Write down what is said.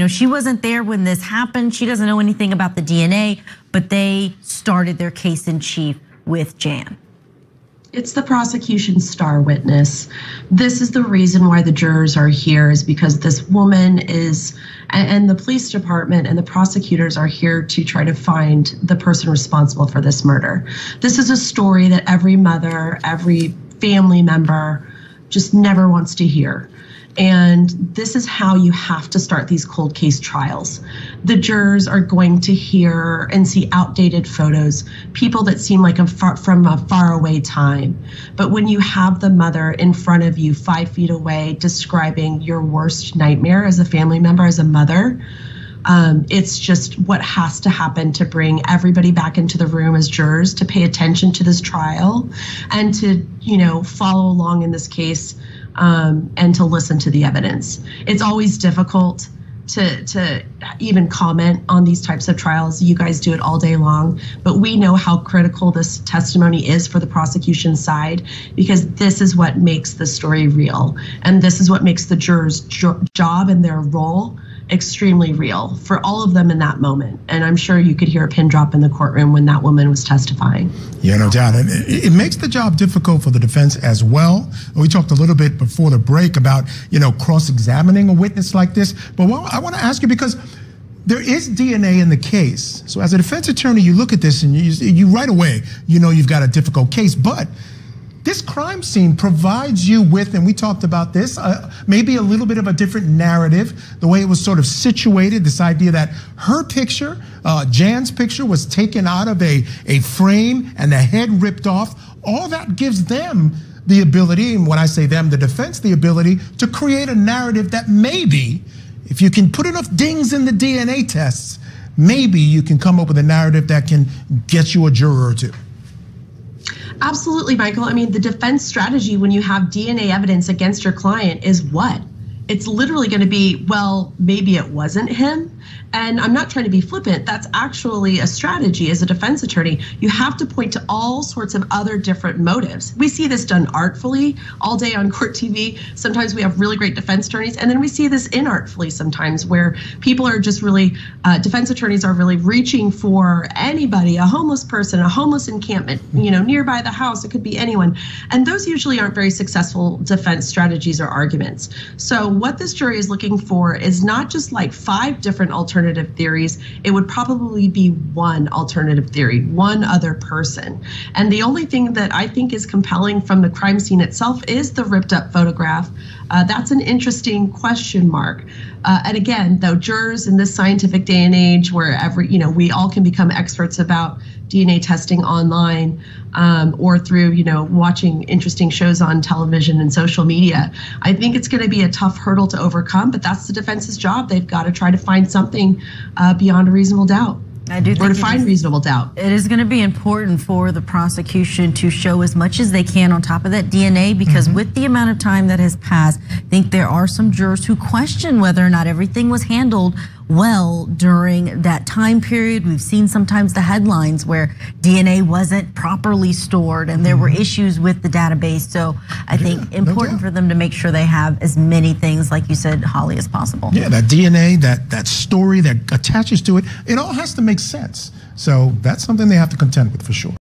she wasn't there when this happened. She doesn't know anything about the DNA, but they started their case in chief with Jan. It's the prosecution's star witness. This is the reason why the jurors are here, is because this woman is, and the police department and the prosecutors are here to try to find the person responsible for this murder. This is a story that every mother, every family member just never wants to hear. And this is how you have to start these cold case trials. The jurors are going to hear and see outdated photos, people that seem like from a faraway time. But when you have the mother in front of you 5 feet away describing your worst nightmare as a family member, as a mother, it's just what has to happen to bring everybody back into the room as jurors to pay attention to this trial and to, follow along in this case. And to listen to the evidence. It's always difficult to even comment on these types of trials. You guys do it all day long, but we know how critical this testimony is for the prosecution side, because this is what makes the story real. And this is what makes the jurors' job and their role extremely real for all of them in that moment. And I'm sure you could hear a pin drop in the courtroom when that woman was testifying. Yeah, no doubt. And it makes the job difficult for the defense as well. We talked a little bit before the break about, cross-examining a witness like this. But I want to ask you, because there is DNA in the case. So as a defense attorney, you look at this and you right away, you've got a difficult case. But this crime scene provides you with, and we talked about this, maybe a little bit of a different narrative, the way it was sort of situated, this idea that her picture, Jan's picture, was taken out of a frame and the head ripped off. All that gives them the ability, and when I say them, the defense, the ability to create a narrative that maybe, if you can put enough dings in the DNA tests, maybe you can come up with a narrative that can get you a juror or two. Absolutely, Michael. I mean, the defense strategy when you have DNA evidence against your client is what? It's literally going to be, well, maybe it wasn't him. And I'm not trying to be flippant. That's actually a strategy as a defense attorney. You have to point to all sorts of other different motives. We see this done artfully all day on court TV. Sometimes we have really great defense attorneys, and then we see this inartfully sometimes where people are just really, defense attorneys are really reaching for anybody, a homeless person, a homeless encampment, nearby the house. It could be anyone. And those usually aren't very successful defense strategies or arguments. So what this jury is looking for is not just like 5 different alternative theories. It would probably be one alternative theory, one other person. And the only thing that I think is compelling from the crime scene itself is the ripped up photograph. That's an interesting question mark. And again, though, jurors in this scientific day and age where we all can become experts about DNA testing online or through, watching interesting shows on television and social media. I think it's going to be a tough hurdle to overcome, but that's the defense's job. They've got to try to find something beyond a reasonable doubt. I do think or to find reasonable doubt. It is going to be important for the prosecution to show as much as they can on top of that DNA, because with the amount of time that has passed, I think there are some jurors who question whether or not everything was handled well during that time period. We've seen sometimes the headlines where DNA wasn't properly stored and there were issues with the database. So I think important for them to make sure they have as many things, like you said, Holly, as possible. Yeah, that DNA, that story that attaches to it, it all has to make sense. So that's something they have to contend with for sure.